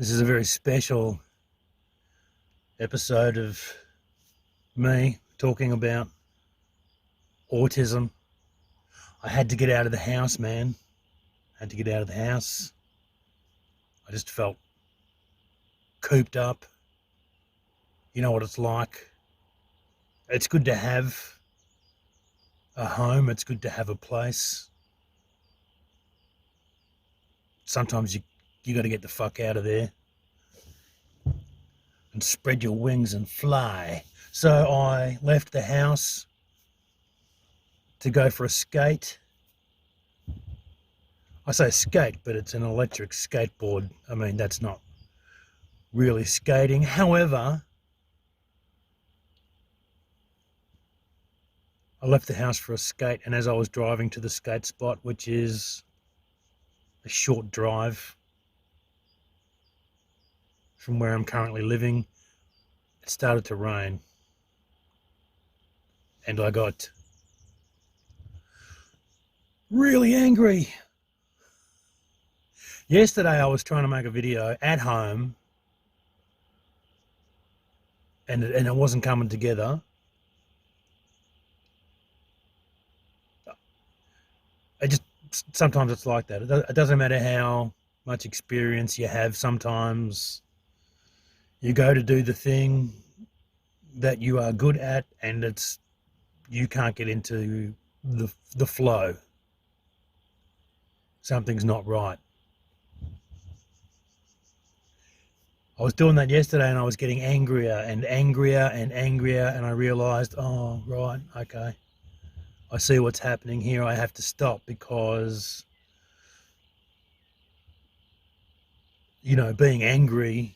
This is a very special episode of me talking about autism. I had to get out of the house, man. I had to get out of the house. I just felt cooped up. You know what it's like. It's good to have a home. It's good to have a place. Sometimes you got to get the fuck out of there and spread your wings and fly. So I left the house to go for a skate. I say skate, but it's an electric skateboard. I mean, that's not really skating. However, I left the house for a skate, and as I was driving to the skate spot, which is a short drive from where I'm currently living, it started to rain. And I got really angry. Yesterday I was trying to make a video at home and it wasn't coming together. Sometimes it's like that. It doesn't matter how much experience you have. Sometimes you go to do the thing that you are good at and you can't get into the flow. Something's not right. I was doing that yesterday and I was getting angrier and angrier and angrier, and I realized, oh, right, okay. I see what's happening here. I have to stop because, you know, being angry,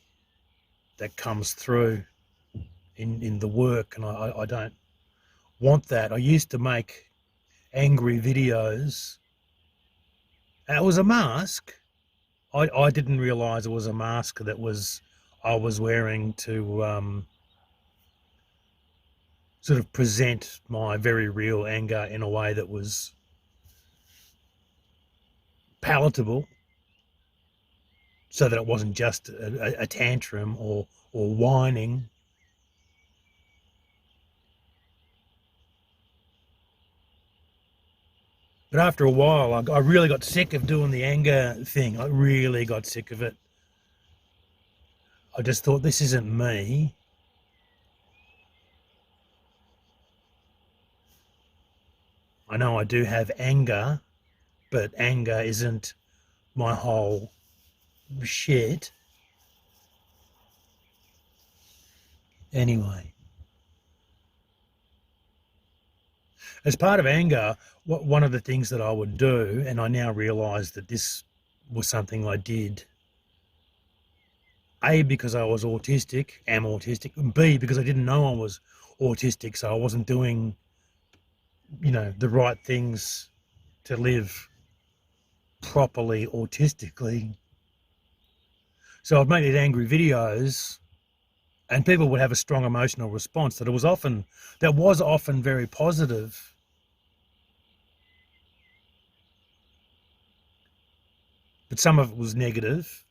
that comes through in the work, and I don't want that. I used to make angry videos, and it was a mask. I didn't realize it was a mask that I was wearing to sort of present my very real anger in a way that was palatable, so that it wasn't just a tantrum or whining. But after a while, I really got sick of doing the anger thing. I really got sick of it. I just thought, this isn't me. I know I do have anger, but anger isn't my whole shit. Anyway, as part of anger, one of the things that I would do, and I now realise that this was something I did, A, because I was autistic, am autistic, and B, because I didn't know I was autistic, so I wasn't doing, you know, the right things to live properly autistically. So I'd make these angry videos and people would have a strong emotional response that was often very positive. But some of it was negative.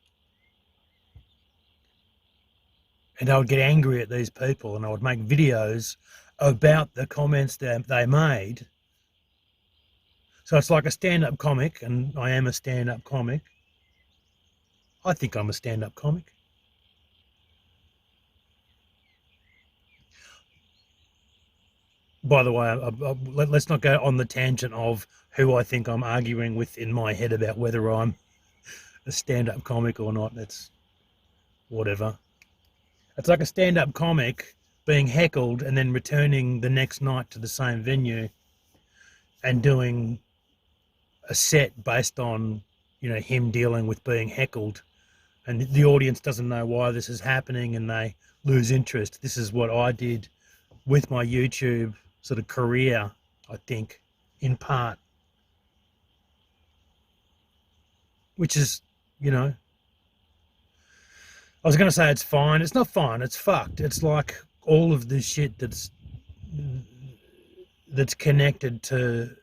And I would get angry at these people and I would make videos about the comments that they made. So it's like a stand-up comic, and I am a stand-up comic. I think I'm a stand-up comic. By the way, let's not go on the tangent of who I think I'm arguing with in my head about whether I'm a stand-up comic or not. That's whatever. It's like a stand-up comic being heckled and then returning the next night to the same venue and doing a set based on, you know, him dealing with being heckled, and the audience doesn't know why this is happening and they lose interest. This is what I did with my YouTube sort of career, I think, in part, which is, you know, I was going to say it's fine. It's not fine. It's fucked. It's like all of this shit that's connected to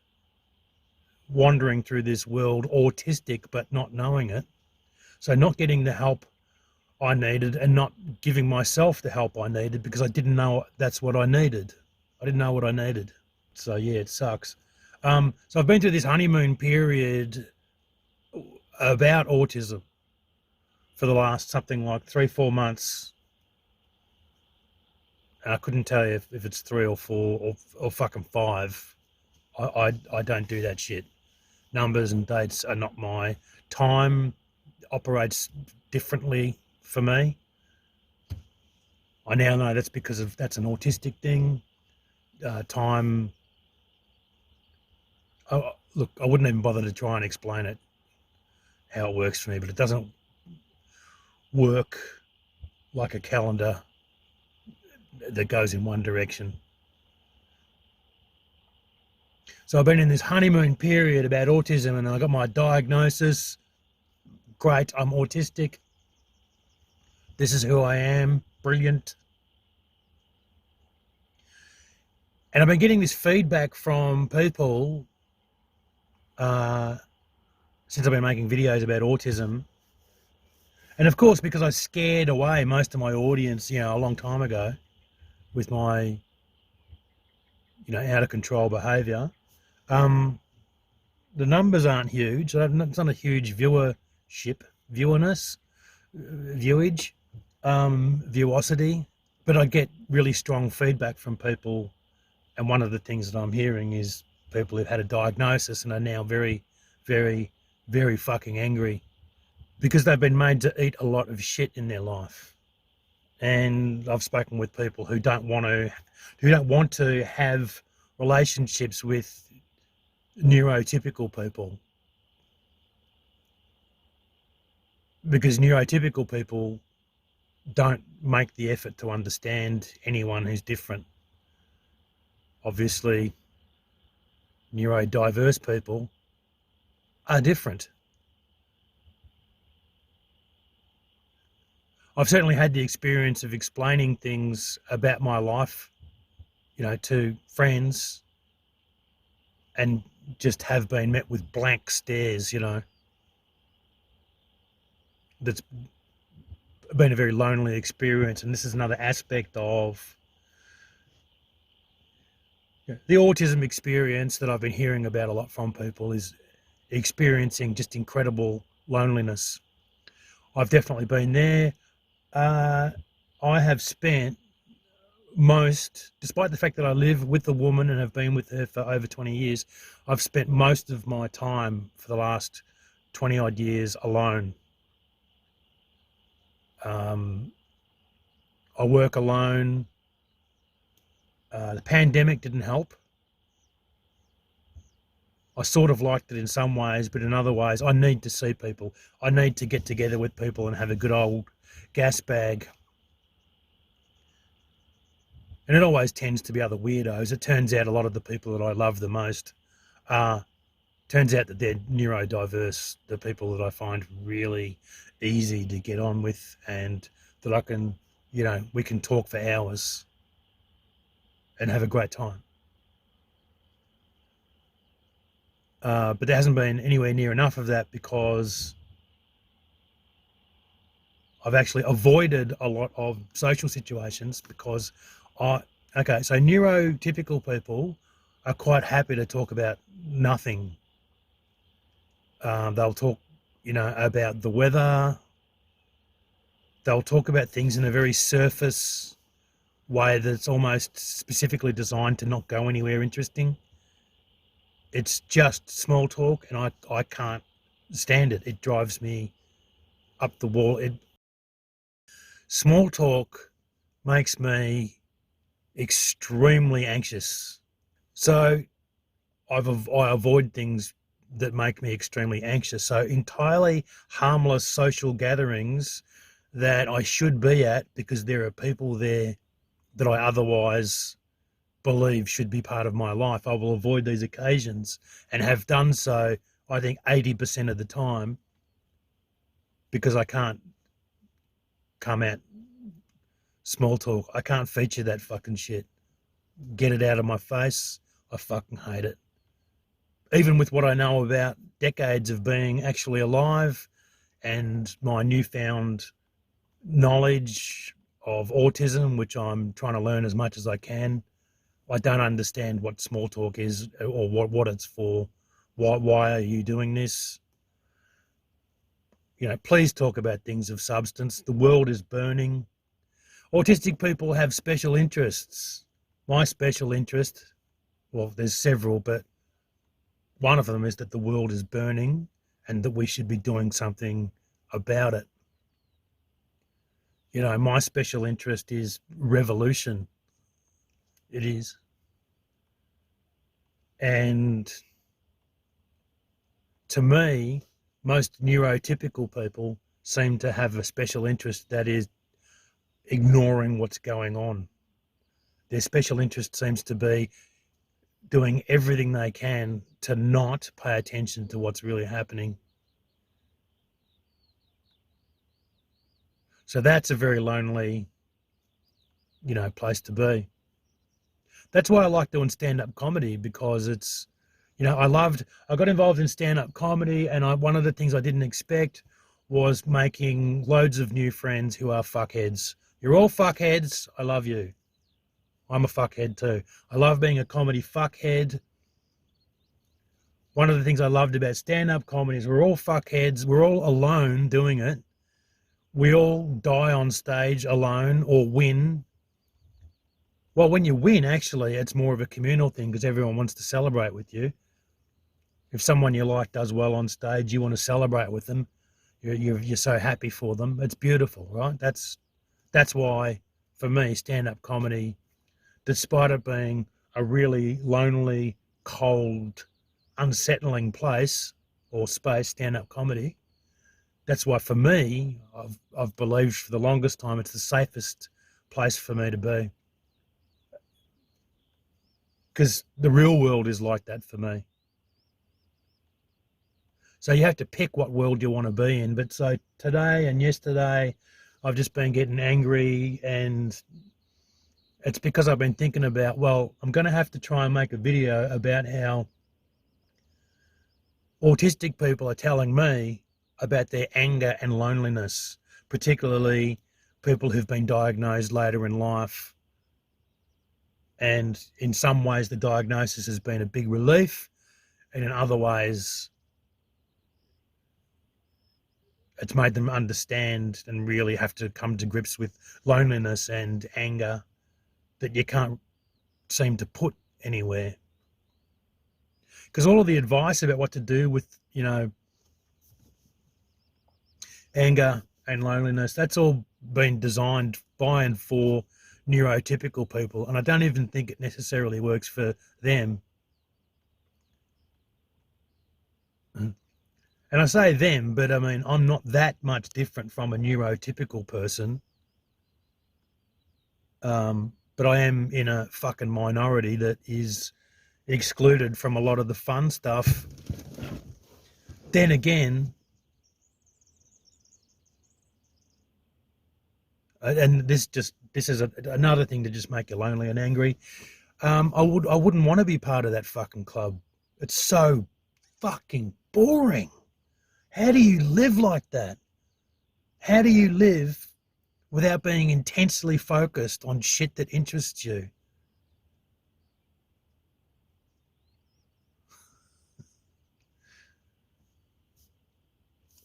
wandering through this world autistic but not knowing it. So not getting the help I needed and not giving myself the help I needed because I didn't know that's what I needed. I didn't know what I needed. So yeah, it sucks. So I've been through this honeymoon period about autism for the last something like 3-4 months. And I couldn't tell you if it's 3 or 4 or fucking 5. I don't do that shit. Numbers and dates are not my time. Operates differently for me. I now know that's because of that's an autistic thing. Time. Look, I wouldn't even bother to try and explain it how it works for me, but it doesn't work like a calendar that goes in one direction. So I've been in this honeymoon period about autism, and I got my diagnosis. Great, I'm autistic. This is who I am. Brilliant. And I've been getting this feedback from people since I've been making videos about autism. And of course, because I scared away most of my audience, a long time ago with my, out of control behaviour, the numbers aren't huge. It's not a huge viewage, viewosity, but I get really strong feedback from people. And one of the things that I'm hearing is people who've had a diagnosis and are now very, very, very fucking angry because they've been made to eat a lot of shit in their life. And I've spoken with people who don't want to have relationships with neurotypical people, because neurotypical people don't make the effort to understand anyone who's different. Obviously, neurodiverse people are different. I've certainly had the experience of explaining things about my life, to friends, and just have been met with blank stares, That's been a very lonely experience. And this is another aspect of the autism experience that I've been hearing about a lot from people, is experiencing just incredible loneliness. I've definitely been there. I have spent despite the fact that I live with a woman and have been with her for over 20 years, I've spent most of my time for the last 20 odd years alone. I work alone. The pandemic didn't help. I sort of liked it in some ways, but in other ways, I need to see people. I need to get together with people and have a good old gas bag. And it always tends to be other weirdos. It turns out a lot of the people that I love the most turns out that they're neurodiverse, the people that I find really easy to get on with, and that I can, we can talk for hours and have a great time. But there hasn't been anywhere near enough of that because I've actually avoided a lot of social situations because so neurotypical people are quite happy to talk about nothing. They'll talk, about the weather. They'll talk about things in a very surface way that's almost specifically designed to not go anywhere interesting. It's just small talk, and I can't stand it. It drives me up the wall. Small talk makes me extremely anxious. So I avoid things that make me extremely anxious. So entirely harmless social gatherings that I should be at because there are people there that I otherwise believe should be part of my life, I will avoid these occasions, and have done so, I think, 80% of the time, because I can't come at small talk. I can't feature that fucking shit. Get it out of my face. I fucking hate it. Even with what I know about decades of being actually alive and my newfound knowledge of autism, which I'm trying to learn as much as I can. I don't understand what small talk is or what it's for. Why are you doing this? Please talk about things of substance. The world is burning. Autistic people have special interests. My special interest, well, there's several, but one of them is that the world is burning and that we should be doing something about it. My special interest is revolution. It is. And to me, most neurotypical people seem to have a special interest that is ignoring what's going on. Their special interest seems to be doing everything they can to not pay attention to what's really happening. So that's a very lonely, place to be. That's why I like doing stand-up comedy, because it's, I got involved in stand-up comedy, and one of the things I didn't expect was making loads of new friends who are fuckheads. You're all fuckheads. I love you. I'm a fuckhead too. I love being a comedy fuckhead. One of the things I loved about stand-up comedy is we're all fuckheads. We're all alone doing it. We all die on stage alone or win. Well, when you win, actually, it's more of a communal thing because everyone wants to celebrate with you. If someone you like does well on stage, you want to celebrate with them. You're so happy for them. It's beautiful, right? That's why, for me, stand-up comedy, despite it being a really lonely, cold, unsettling place or space, stand-up comedy, that's why, for me, I've believed for the longest time it's the safest place for me to be. Because the real world is like that for me. So you have to pick what world you want to be in. But so today and yesterday, I've just been getting angry, and it's because I've been thinking about, well, I'm going to have to try and make a video about how autistic people are telling me about their anger and loneliness, particularly people who've been diagnosed later in life. And in some ways, the diagnosis has been a big relief, and in other ways, it's made them understand and really have to come to grips with loneliness and anger that you can't seem to put anywhere. Because all of the advice about what to do with, anger and loneliness, that's all been designed by and for neurotypical people. And I don't even think it necessarily works for them. And I say them, but I mean, I'm not that much different from a neurotypical person. But I am in a fucking minority that is excluded from a lot of the fun stuff. Then again, and this is another thing to just make you lonely and angry. I wouldn't want to be part of that fucking club. It's so fucking boring. How do you live like that? How do you live without being intensely focused on shit that interests you?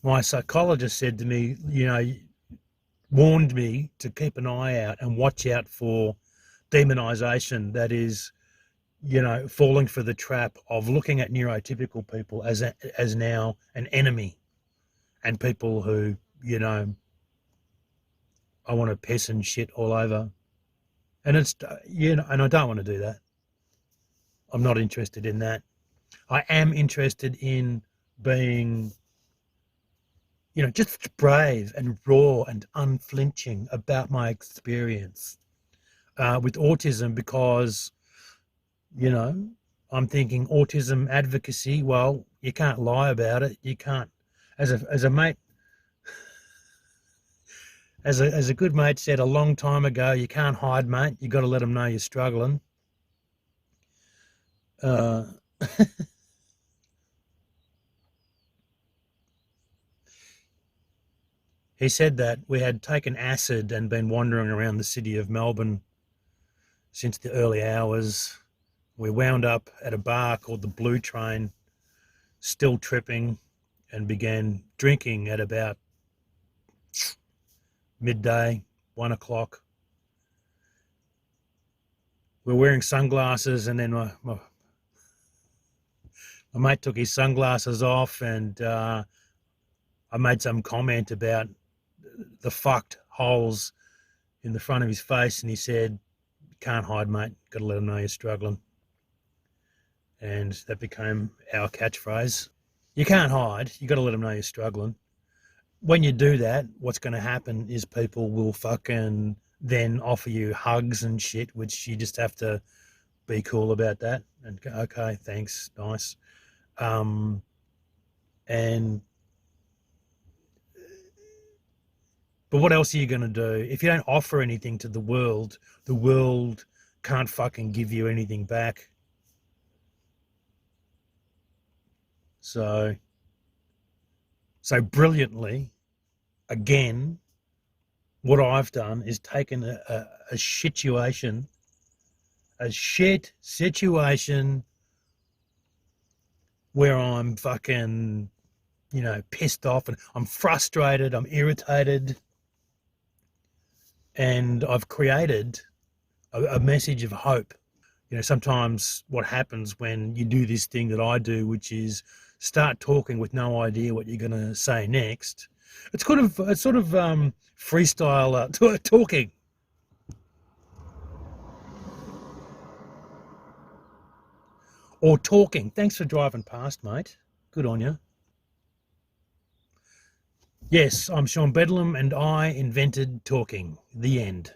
My psychologist said to me, warned me to keep an eye out and watch out for demonization, that is, falling for the trap of looking at neurotypical people as now an enemy, and people who, I want to piss and shit all over. And it's, and I don't want to do that. I'm not interested in that. I am interested in being, just brave and raw and unflinching about my experience with autism, because, I'm thinking autism advocacy. Well, you can't lie about it. You can't, as a mate, as a good mate said a long time ago, you can't hide, mate. You got to let them know you're struggling. Uh, He said that we had taken acid and been wandering around the city of Melbourne since the early hours. We wound up at a bar called the Blue Train, still tripping, and began drinking at about midday, 1 o'clock. We were wearing sunglasses, and then my mate took his sunglasses off, and I made some comment about the fucked holes in the front of his face, and he said, "Can't hide, mate. Got to let them know you're struggling." And that became our catchphrase. You can't hide. You got to let them know you're struggling. When you do that, what's going to happen is people will fucking then offer you hugs and shit, which you just have to be cool about that and go, okay, thanks, nice. And but what else are you going to do if you don't offer anything to the world? The world can't fucking give you anything back. So brilliantly, again, what I've done is taken a situation, a shit situation where I'm fucking, pissed off and I'm frustrated, I'm irritated, and I've created a message of hope. Sometimes what happens when you do this thing that I do, which is start talking with no idea what you're going to say next. It's sort of freestyle talking. Or talking. Thanks for driving past, mate. Good on you. Yes, I'm Sean Bedlam, and I invented talking. The end.